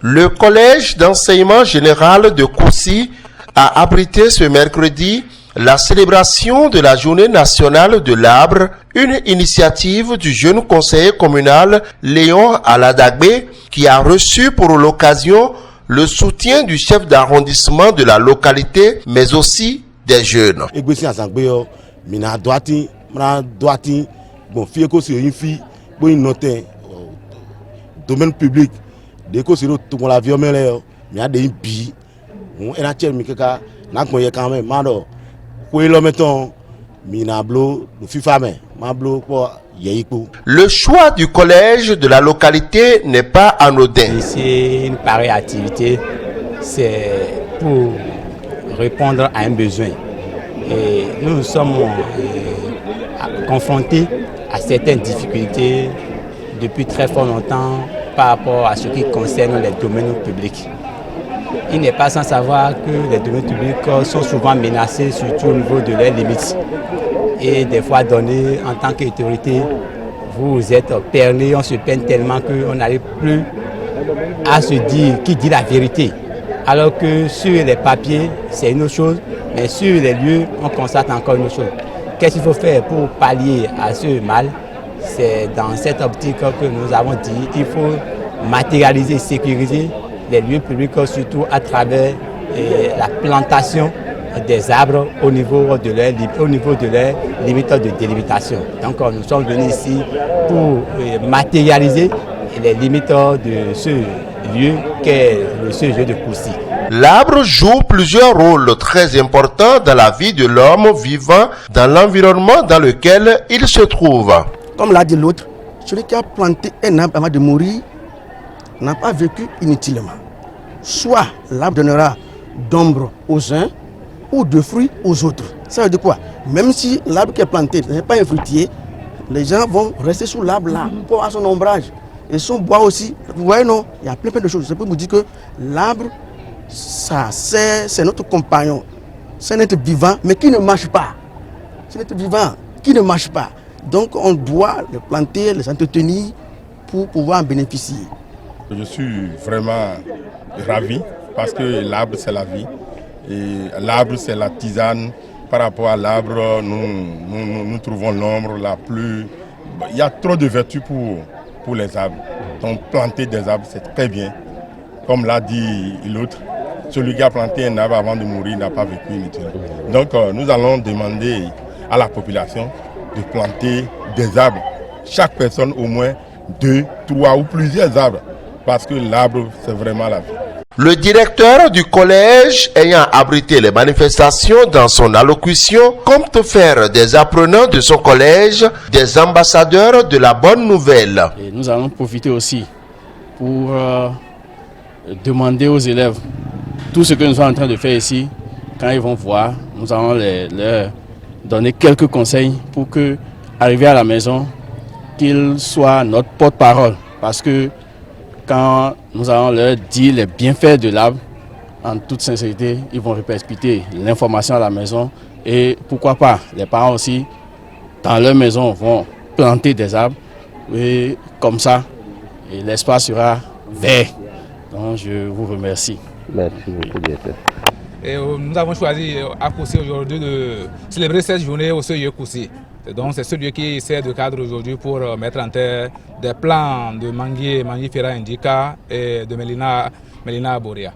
Le collège d'enseignement général de Koussi a abrité ce mercredi la célébration de la journée nationale de l'arbre, une initiative du jeune conseiller communal Léon Aladagbe qui a reçu pour l'occasion le soutien du chef d'arrondissement de la localité, mais aussi des jeunes. Domaine public, dès que c'est tout la vie, il y a des billes. On est naturel, mais quand même, mano. Le choix du collège de la localité n'est pas anodin. C'est une pareille activité, c'est pour répondre à un besoin. Et nous sommes confrontés à certaines difficultés depuis très fort longtemps par rapport à ce qui concerne les domaines publics. Il n'est pas sans savoir que les domaines publics sont souvent menacés, surtout au niveau de leurs limites. Et des fois donné, en tant qu'autorité, vous êtes perné, on se peine tellement qu'on n'arrive plus à se dire qui dit la vérité. Alors que sur les papiers, c'est une autre chose, mais sur les lieux, on constate encore une autre chose. Qu'est-ce qu'il faut faire pour pallier à ce mal? C'est dans cette optique que nous avons dit qu'il faut matérialiser, sécuriser les lieux publics, surtout à travers la plantation des arbres au niveau de leur limite de délimitation. Donc nous sommes venus ici pour matérialiser les limites de ce lieu qu'est le jeu de Koussi. L'arbre joue plusieurs rôles très importants dans la vie de l'homme vivant dans l'environnement dans lequel il se trouve. Comme l'a dit l'autre, celui qui a planté un arbre avant de mourir n'a pas vécu inutilement. Soit l'arbre donnera d'ombre aux uns ou de fruits aux autres. Ça veut dire quoi? Même si l'arbre qui est planté n'est pas un fruitier, les gens vont rester sous l'arbre là pour avoir son ombrage. Et son bois aussi. Vous voyez, non? Il y a plein de choses. C'est pour vous dire que l'arbre, ça c'est notre compagnon. C'est un être vivant, mais qui ne marche pas. C'est un être vivant qui ne marche pas. Donc on doit les planter, les entretenir pour pouvoir en bénéficier. Je suis vraiment ravi parce que l'arbre c'est la vie et l'arbre c'est la tisane. Par rapport à l'arbre, nous trouvons l'ombre la plus... Il y a trop de vertus pour les arbres. Donc planter des arbres c'est très bien. Comme l'a dit l'autre, celui qui a planté un arbre avant de mourir n'a pas vécu inutilement. Donc nous allons demander à la population de planter des arbres. Chaque personne au moins 2, 3 ou plusieurs arbres. Parce que l'arbre, c'est vraiment la vie. Le directeur du collège, ayant abrité les manifestations dans son allocution, compte faire des apprenants de son collège des ambassadeurs de la bonne nouvelle. Et nous allons profiter aussi pour demander aux élèves tout ce que nous sommes en train de faire ici. Quand ils vont voir, nous allons leur donner quelques conseils pour que, arrivé à la maison, qu'ils soient notre porte-parole. Parce que quand nous allons leur dire les bienfaits de l'arbre, en toute sincérité, ils vont répercuter l'information à la maison. Et pourquoi pas, les parents aussi, dans leur maison, vont planter des arbres. Et comme ça, l'espace sera vert. Donc je vous remercie. Merci beaucoup, directeur. Et nous avons choisi à Koussi aujourd'hui de célébrer cette journée au CIE Koussi. Donc c'est ce lieu qui sert de cadre aujourd'hui pour mettre en terre des plans de Manguier Ferra Indica et de Melina Aboria.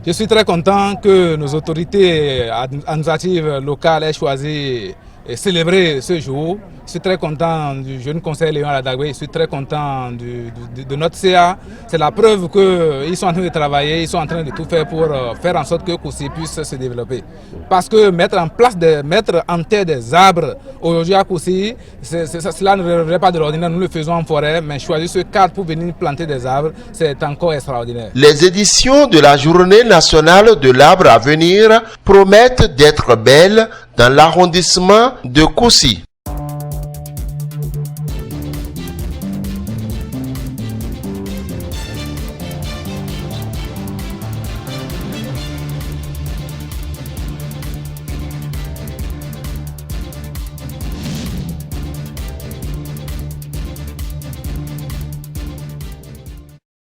Je suis très content que nos autorités administratives locales aient choisi de célébrer ce jour. Je suis très content du jeune conseiller Léon Aladagbe, je suis très content de notre CA. C'est la preuve qu'ils sont en train de travailler, ils sont en train de tout faire pour faire en sorte que Koussi puisse se développer. Parce que mettre en terre des arbres aujourd'hui à Koussi, cela ne relève pas de l'ordinaire, nous le faisons en forêt, mais choisir ce cadre pour venir planter des arbres, c'est encore extraordinaire. Les éditions de la Journée nationale de l'arbre à venir promettent d'être belles dans l'arrondissement de Koussi.